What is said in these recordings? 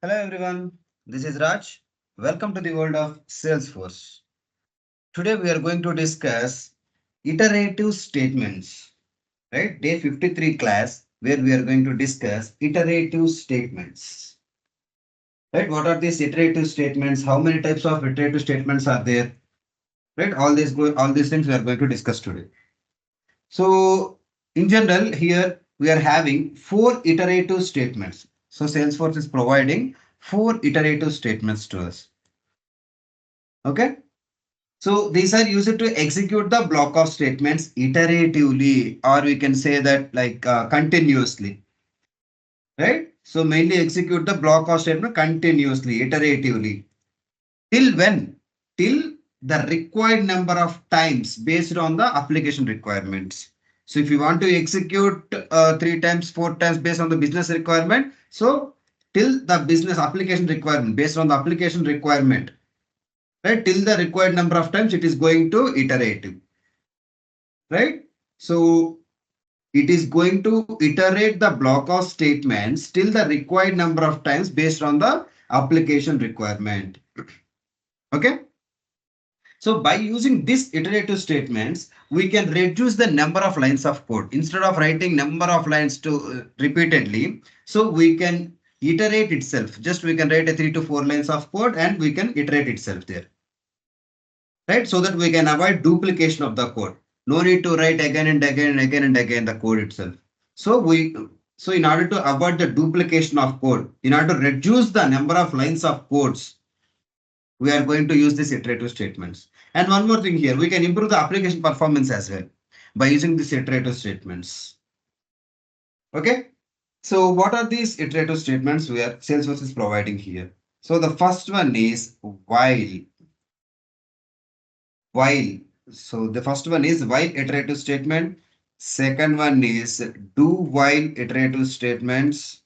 Hello everyone, this is Raj. Welcome to the world of Salesforce. Today we are going to discuss iterative statements, right? Day 53 class where we are going to discuss iterative statements. Right? What are these iterative statements? How many types of iterative statements are there? Right? All these things we are going to discuss today. So in general, here we are having four iterative statements. So Salesforce is providing four iterative statements to us. Okay. So these are used to execute the block of statements iteratively, or we can say that like continuously, right? So mainly execute the block of statement continuously, iteratively. Till when? Till the required number of times based on the application requirements. So if you want to execute three times, four times based on the business requirement, so till the business application requirement, based on the application requirement, right? Till the required number of times it is going to iterative, right? So it is going to iterate the block of statements till the required number of times based on the application requirement. Okay. So by using these iterative statements, we can reduce the number of lines of code. Instead of writing number of lines to repeatedly, so we can iterate itself. Just we can write a 3 to 4 lines of code and we can iterate itself there. Right? So that we can avoid duplication of the code. No need to write again and again and again and again the code itself. So in order to avoid the duplication of code, in order to reduce the number of lines of codes, we are going to use these iterative statements. And one more thing here, we can improve the application performance as well by using these iterative statements. Okay. So what are these iterative statements where Salesforce is providing here? So the first one is while. While. So the first one is while iterative statement. Second one is do while iterative statements.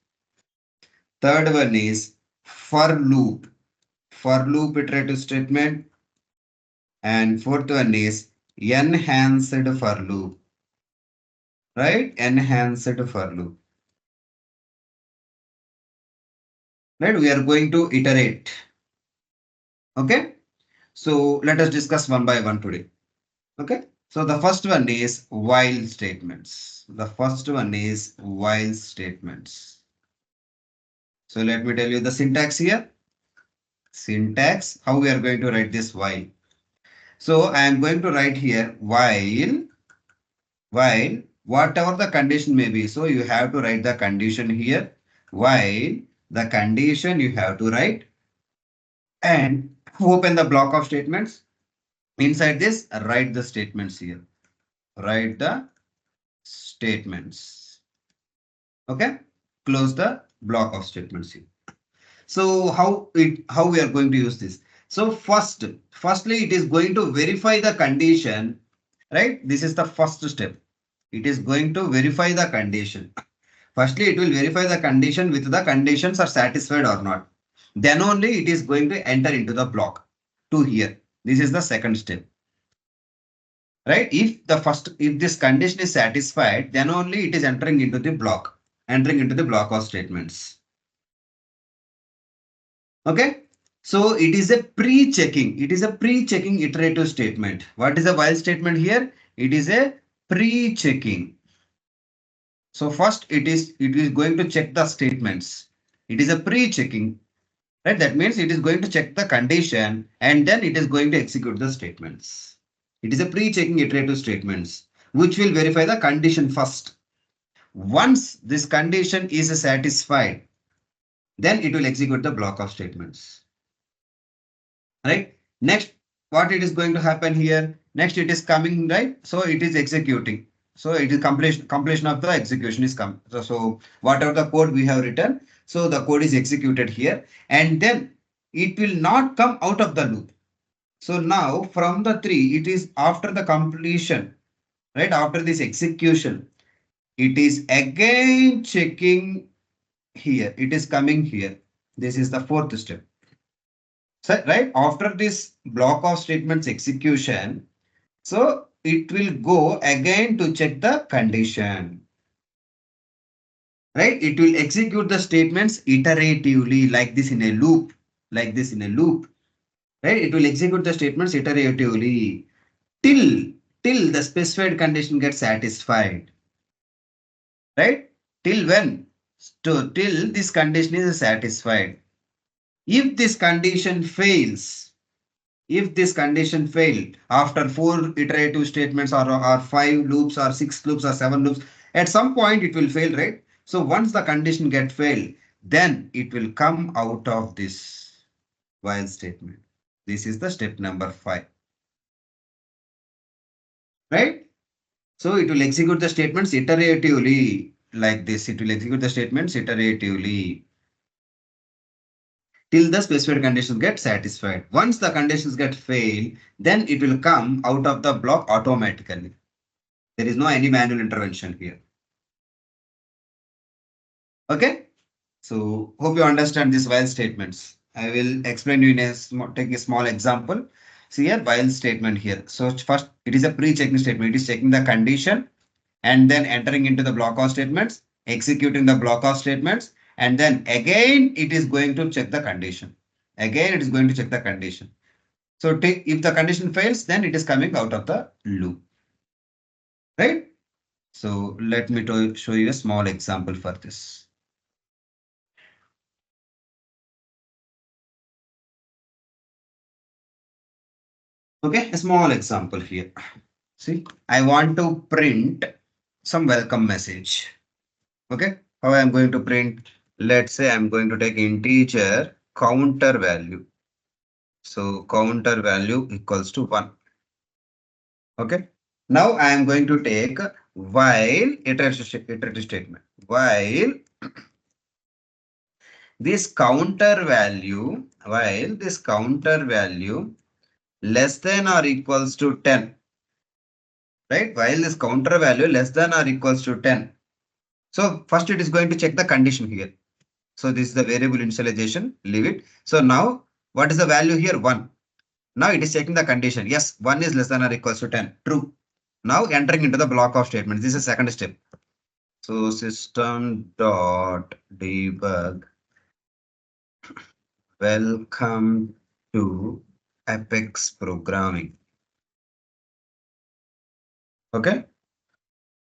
Third one is for loop. For loop iterative statement. And fourth one is enhanced for loop. Right? Enhanced for loop. Right? We are going to iterate. Okay. So let us discuss one by one today. Okay. So the first one is while statements. The first one is while statements. So let me tell you the syntax here. Syntax, how we are going to write this while. So I am going to write here while whatever the condition may be. So you have to write the condition here. While the condition you have to write and open the block of statements. Inside this, write the statements here. Write the statements. Okay. Close the block of statements here. So how we are going to use this? So firstly, it is going to verify the condition, right? This is the first step. It is going to verify the condition. Firstly, it will verify the condition with the conditions are satisfied or not. Then only it is going to enter into the block to here. This is the second step. Right? If this condition is satisfied, then only it is entering into the block of statements. Okay. So it is a pre-checking. It is a pre-checking iterative statement. What is a while statement here? It is a pre-checking. So first it is going to check the statements. It is a pre-checking. Right? That means it is going to check the condition and then it is going to execute the statements. It is a pre-checking iterative statements which will verify the condition first. Once this condition is satisfied, then it will execute the block of statements. Right? Next, what it is going to happen here? Next, it is coming, right? So it is executing. So it is completion of the execution is come. So whatever the code we have written, so the code is executed here and then it will not come out of the loop. So now from the 3, it is after the completion, right? After this execution, it is again checking here. It is coming here. This is the fourth step. So, right after this block of statements execution, so it will go again to check the condition. right? It will execute the statements iteratively, like this in a loop, like this in a loop, right? It will execute the statements iteratively till till the specified condition gets satisfied, right? Till when? Till this condition is satisfied. If this condition fails, if this condition failed after four iterative statements or five loops or six loops or seven loops, at some point it will fail, right? So once the condition get failed, then it will come out of this while statement. This is the step number 5, right? So it will execute the statements iteratively like this. It will execute the statements iteratively till the specified conditions get satisfied. Once the conditions get failed, then it will come out of the block automatically. There is no any manual intervention here. Okay. So hope you understand these while statements. I will explain you in a take a small example. See here while statement here. So first it is a pre-checking statement. It is checking the condition and then entering into the block of statements, executing the block of statements, and then again it is going to check the condition. Again it is going to check the condition. So if the condition fails, then it is coming out of the loop, right? So let me show you a small example for this. Okay, a small example here. See, I want to print some welcome message. Okay, how I am going to print? Let's say I'm going to take integer counter value. So counter value equals to 1. Okay. Now I am going to take while iterative statement. While this counter value less than or equals to 10. Right? While this counter value less than or equals to 10. So first it is going to check the condition here. So this is the variable initialization, leave it. So now what is the value here? 1. Now it is checking the condition. Yes, 1 is less than or equals to 10. True. Now entering into the block of statements. This is the second step. So system dot debug. Welcome to Apex programming. Okay.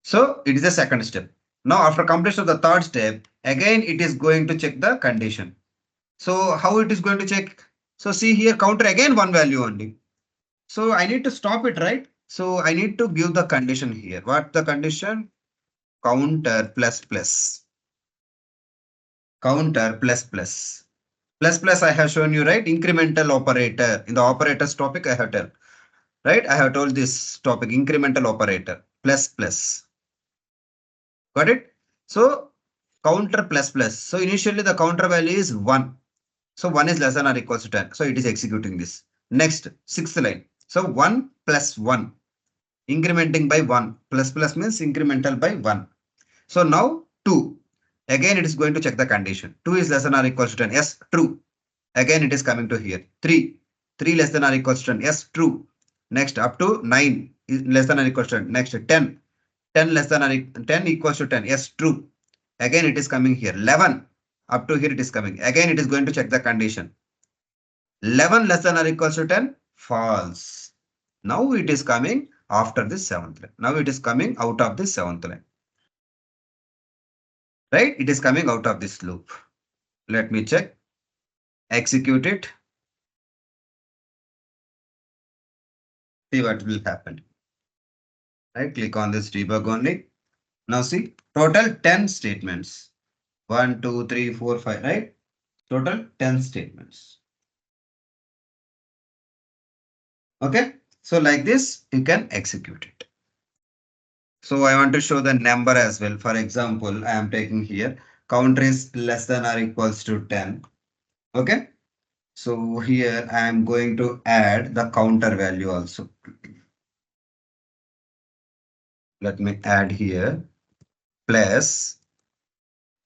So it is the second step. Now after completion of the third step, again it is going to check the condition. So how it is going to check? So see here counter again one value only. So I need to stop it, right? So I need to give the condition here. What the condition? Counter plus plus. Counter plus plus. Plus plus I have shown you, right? Incremental operator. In the operators topic I have told, right? I have told this topic incremental operator plus plus. Got it? So counter plus plus. So initially the counter value is 1. So 1 is less than or equals to 10. So it is executing this. Next, sixth line. So 1 plus 1. Incrementing by 1. Plus plus means incremental by 1. So now 2. Again it is going to check the condition. 2 is less than or equals to 10. Yes, true. Again it is coming to here. 3. 3 less than or equals to 10. Yes, true. Next up to 9 is less than or equals to 10. Next 10. 10 less than or 10 equals to 10. Yes, true. Again it is coming here. 11. Up to here it is coming. Again it is going to check the condition. 11 less than or equals to 10. False. Now it is coming after this seventh line. Now it is coming out of this seventh line. Right? It is coming out of this loop. Let me check. Execute it. See what will happen. Right? Click on this debug only. Now see, total 10 statements. 1, 2, 3, 4, 5, right? Total 10 statements. Okay. So like this, you can execute it. So I want to show the number as well. For example, I am taking here counter is less than or equals to 10. Okay. So here I am going to add the counter value also. Let me add here plus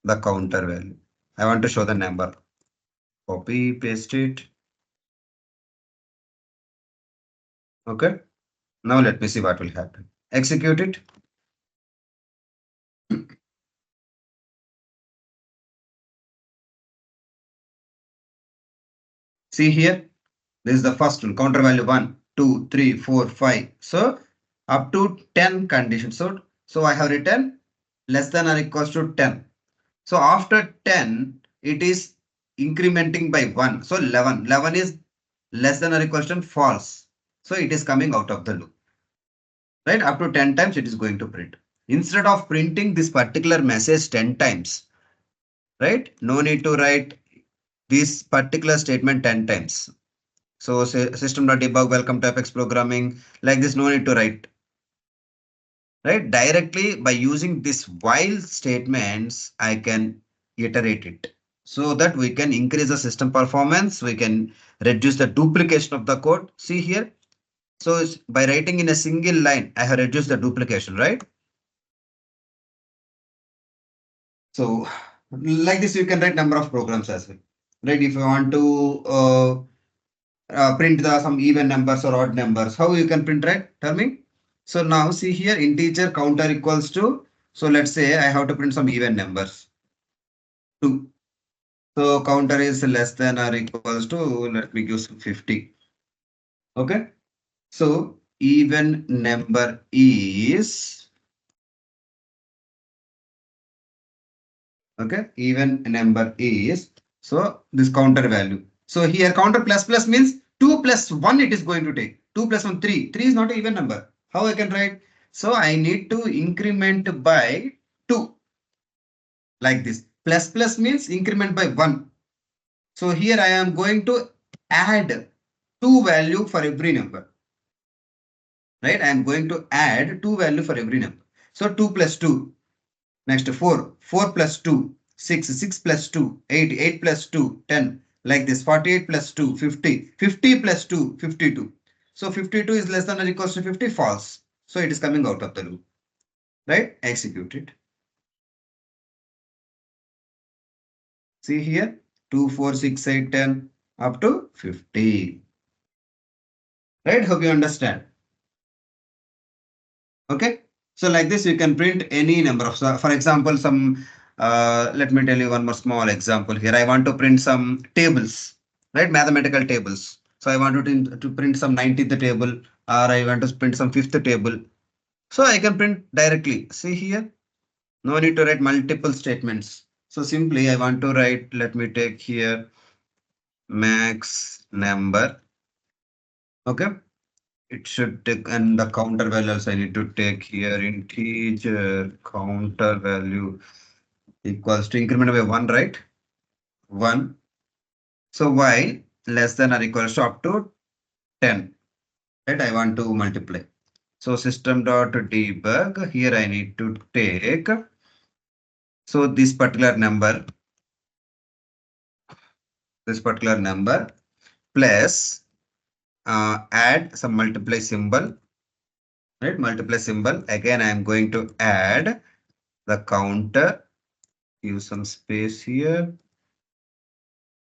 the counter value. I want to show the number. Copy, paste it. Okay. Now let me see what will happen. Execute it. See here, this is the first one, counter value 1, 2, 3, 4, 5. So up to 10 conditions. So I have written less than or equals to 10. So after 10, it is incrementing by 1. So 11. 11 is less than or equals to false. So it is coming out of the loop. Right? Up to 10 times it is going to print. Instead of printing this particular message 10 times, right? No need to write this particular statement 10 times. So say system.debug, welcome to Apex programming, like this, no need to write. Right? Directly by using this while statements, I can iterate it so that we can increase the system performance. We can reduce the duplication of the code. See here. So by writing in a single line, I have reduced the duplication, right? So like this, you can write number of programs as well, right? If you want to print the some even numbers or odd numbers, how you can print, right? Tell me. So now see here, integer counter equals to, so let's say I have to print some even numbers, 2. So counter is less than or equals to, let me give some 50. Okay. So even number is, okay, even number is, so this counter value. So here counter plus plus means 2 plus 1 it is going to take. 2 plus 1, 3. 3 is not an even number. How I can write? So I need to increment by 2 like this. Plus plus means increment by 1. So here I am going to add 2 value for every number. Right? I am going to add 2 value for every number. So 2 plus 2. Next 4. 4 plus 2. 6. 6 plus 2. 8. 8 plus 2. 10. Like this. 48 plus 2. 50. 50 plus 2. 52. So 52 is less than or equals to 50. False. So it is coming out of the loop. Right? Execute it. See here. 2, 4, 6, 8, 10 up to 50. Right? Hope you understand. Okay. So like this, you can print any number of, so for example, some, let me tell you one more small example here. I want to print some tables, right? Mathematical tables. So I want to print some 19th table, or I want to print some 5th table. So I can print directly. See here, no need to write multiple statements. So simply I want to write, let me take here max number. Okay. It should take, and the counter values I need to take here, integer counter value equals to increment by 1, right? 1. So while less than or equals to up to 10, right? I want to multiply. So system.debug, here I need to take, so this particular number plus add some multiply symbol, right? Multiply symbol. Again, I am going to add the counter. Use some space here,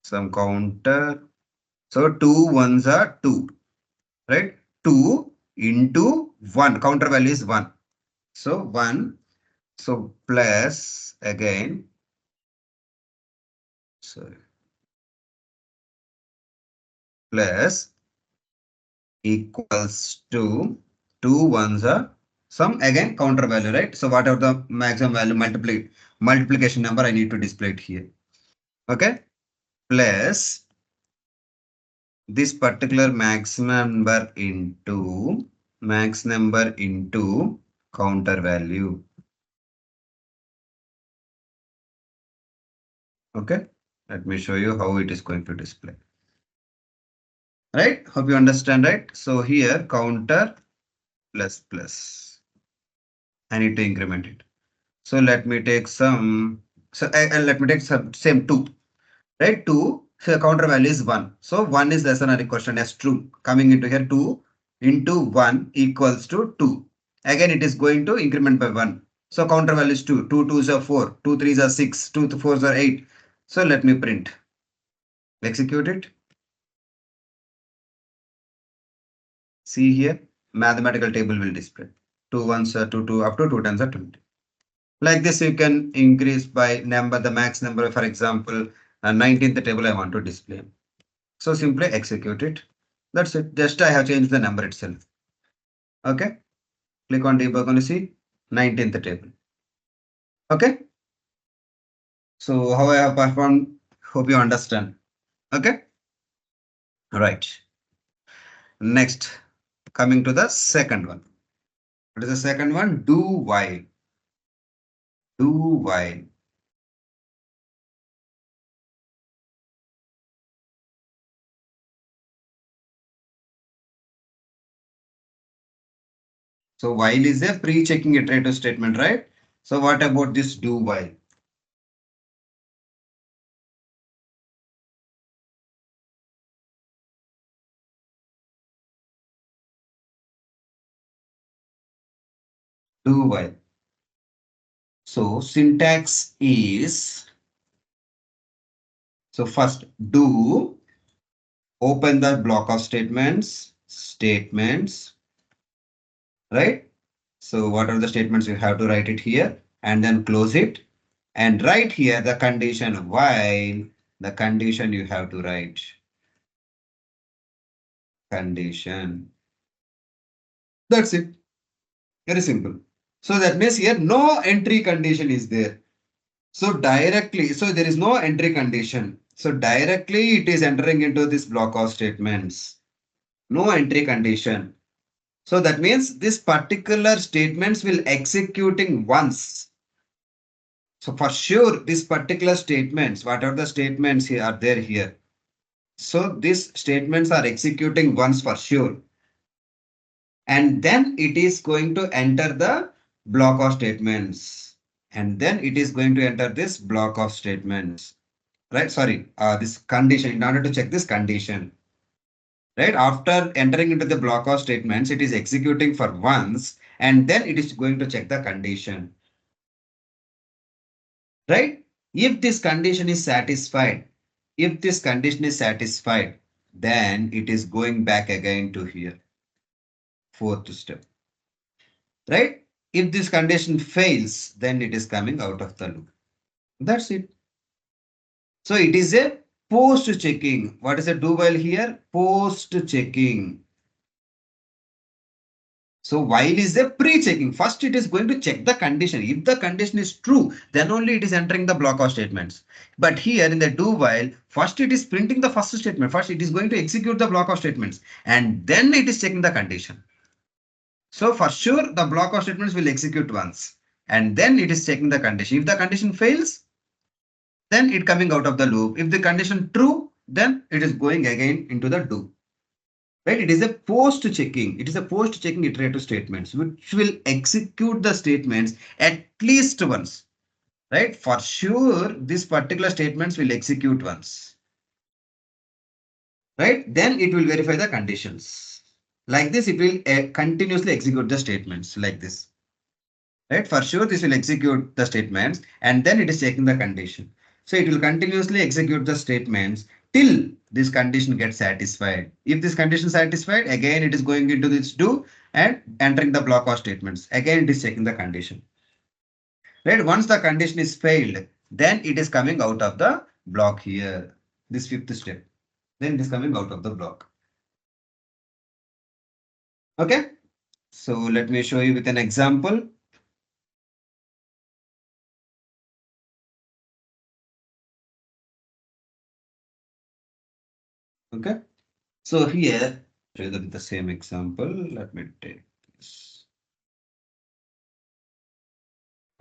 some counter. So 2 ones are 2, right? 2 into 1, counter value is 1. So 1, so plus again, sorry, plus equals to 2 ones are some again counter value, right? So whatever the maximum value multiplication number I need to display it here. Okay, plus this particular max number into counter value. Okay, let me show you how it is going to display. Right, hope you understand, right? So here counter plus plus, I need to increment it. So let me take some, so let me take some same 2, right? 2, so counter value is 1. So 1 is less than or equal to as true. Coming into here, 2 into 1 equals to 2. Again, it is going to increment by 1. So counter value is 2. 2 2s are 4. 2 3s are 6. 2 4s are 8. So let me print. Execute it. See here, mathematical table will display. 2 ones are 2 2 up to 2 tens are 20. Like this, you can increase by number, the max number, for example, 19th table I want to display. So simply execute it. That's it. Just I have changed the number itself. Okay. Click on debug and see 19th table. Okay. So how I have performed, hope you understand. Okay. Right. Next, coming to the second one. What is the second one? Do while. Do while. So while is a pre-checking iterative statement, right? So what about this do while? Do while. So syntax is, so first do, open the block of statements, right? So what are the statements you have to write it here and then close it and write here the condition while the condition you have to write condition. That's it. Very simple. So that means here no entry condition is there. So directly, so there is no entry condition. So directly it is entering into this block of statements. No entry condition. So that means this particular statements will executing once. So for sure, this particular statements, what are the statements here are there here. So these statements are executing once for sure. And then it is going to enter the block of statements. And then it is going to enter this block of statements. Right? Sorry, this condition in order to check this condition. Right? After entering into the block of statements, it is executing for once and then it is going to check the condition. Right? If this condition is satisfied, then it is going back again to here. Fourth step. Right? If this condition fails, then it is coming out of the loop. That's it. So it is a post checking. What is a do while here? Post checking. So while is a pre-checking. First, it is going to check the condition. If the condition is true, then only it is entering the block of statements. But here in the do while, first it is printing the first statement. First, it is going to execute the block of statements and then it is checking the condition. So for sure, the block of statements will execute once and then it is checking the condition. If the condition fails, then it coming out of the loop. If the condition true, then it is going again into the do. Right? It is a post checking. It is a post checking iterative statements which will execute the statements at least once. Right? For sure, these particular statements will execute once. Right? Then it will verify the conditions. Like this, it will continuously execute the statements like this. Right? For sure, this will execute the statements and then it is checking the condition. So it will continuously execute the statements till this condition gets satisfied. If this condition is satisfied, again it is going into this do and entering the block of statements. Again, it is checking the condition. Right? Once the condition is failed, then it is coming out of the block here. This fifth step. Then it is coming out of the block. Okay. So let me show you with an example. Okay. So here, show you the same example. Let me take this.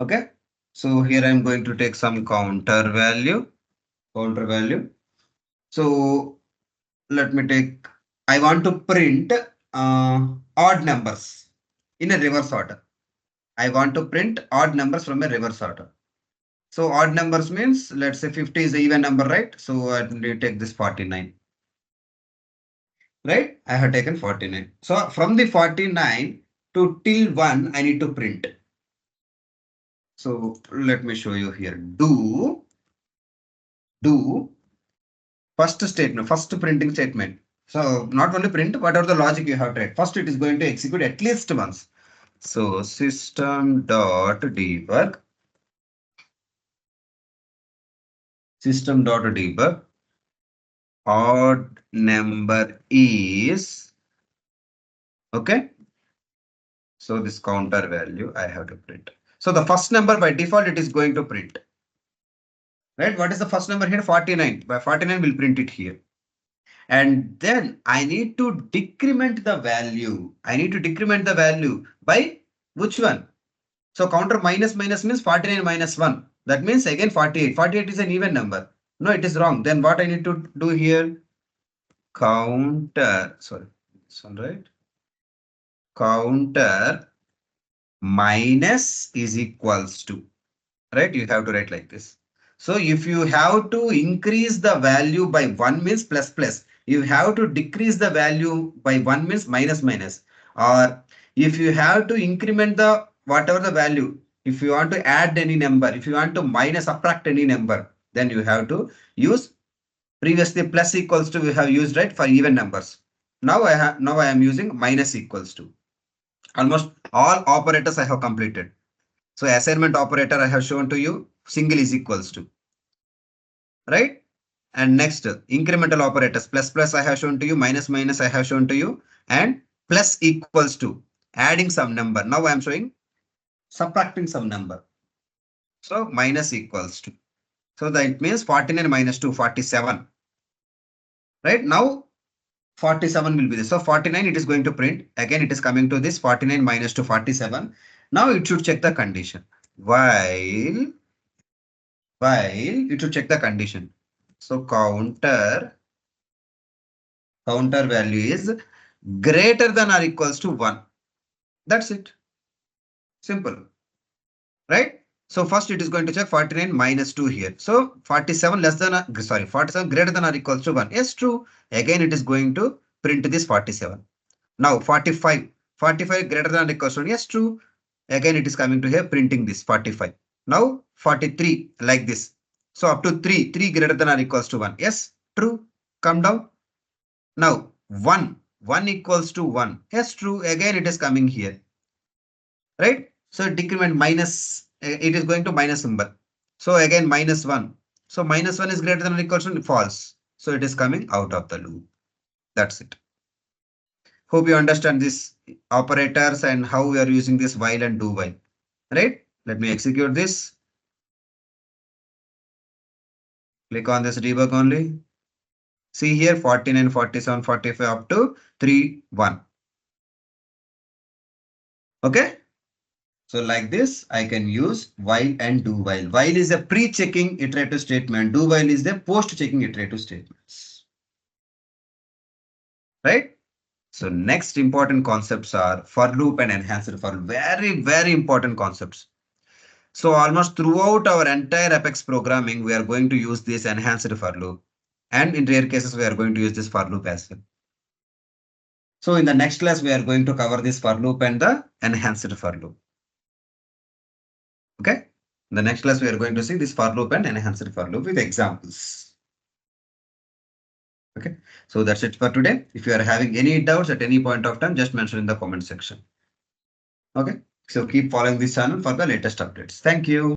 Okay. So here I'm going to take some counter value. Counter value. So let me take, I want to print odd numbers in a reverse order. I want to print odd numbers from a reverse order. So odd numbers means, let's say 50 is the even number, right? So I will take this 49. Right? I have taken 49. So from the 49 to till 1, I need to print. So let me show you here. Do first statement, first printing statement. So not only print, what are the logic you have to write? First, it is going to execute at least once. So system.debug. odd number is, okay. So this counter value I have to print. So the first number by default it is going to print. Right? What is the first number here? 49. By 49 we'll print it here. And then I need to decrement the value. I need to decrement the value by which one? So counter minus minus means 49 minus 1. That means again 48. 48 is an even number. No, it is wrong. Then what I need to do here? Counter. Sorry. This one, right? Counter minus is equals to. Right? You have to write like this. So if you have to increase the value by 1 means plus plus. You have to decrease the value by 1 means minus minus. Or if you have to increment the whatever the value, if you want to add any number, if you want to minus subtract any number, then you have to use previously plus equals to we have used, right, for even numbers. Now I am using minus equals to. Almost all operators I have completed. So assignment operator I have shown to you, single is equals to, right? And next incremental operators, plus plus I have shown to you, minus minus I have shown to you, and plus equals to, adding some number. Now I am showing subtracting some number. So minus equals to. So that means 49 minus 2, 47. Right? Now 47 will be this. So 49 it is going to print. Again it is coming to this 49 minus 2, 47. Now it should check the condition. While it should check the condition. So counter value is greater than or equals to 1. That's it. Simple. Right? So first it is going to check 49 minus 2 here. So 47 less than, 47 greater than or equals to 1. Yes, true. Again it is going to print this 47. Now 45 greater than or equals to 1. Yes, true. Again it is coming to here printing this 45. Now 43 like this. So up to 3 greater than or equals to 1. Yes, true. Come down. Now 1 equals to 1. Yes, true. Again it is coming here. Right? So decrement minus, it is going to minus symbol. So again minus 1. So minus 1 is greater than or equals to false. So it is coming out of the loop. That's it. Hope you understand this operators and how we are using this while and do while. Right? Let me execute this. Click on this debug only. See here 49, 47, 45 up to 3, 1. Okay. So like this, I can use while and do while. While is a pre-checking iterative statement. Do while is the post-checking iterative statements. Right? So next important concepts are for loop and enhanced for loop. Very, very important concepts. So almost throughout our entire Apex programming, we are going to use this enhanced for loop. And in rare cases, we are going to use this for loop as well. So in the next class, we are going to cover this for loop and the enhanced for loop. Okay. In the next class, we are going to see this for loop and enhanced for loop with examples. Okay. So that's it for today. If you are having any doubts at any point of time, just mention in the comment section. Okay. So keep following this channel for the latest updates. Thank you.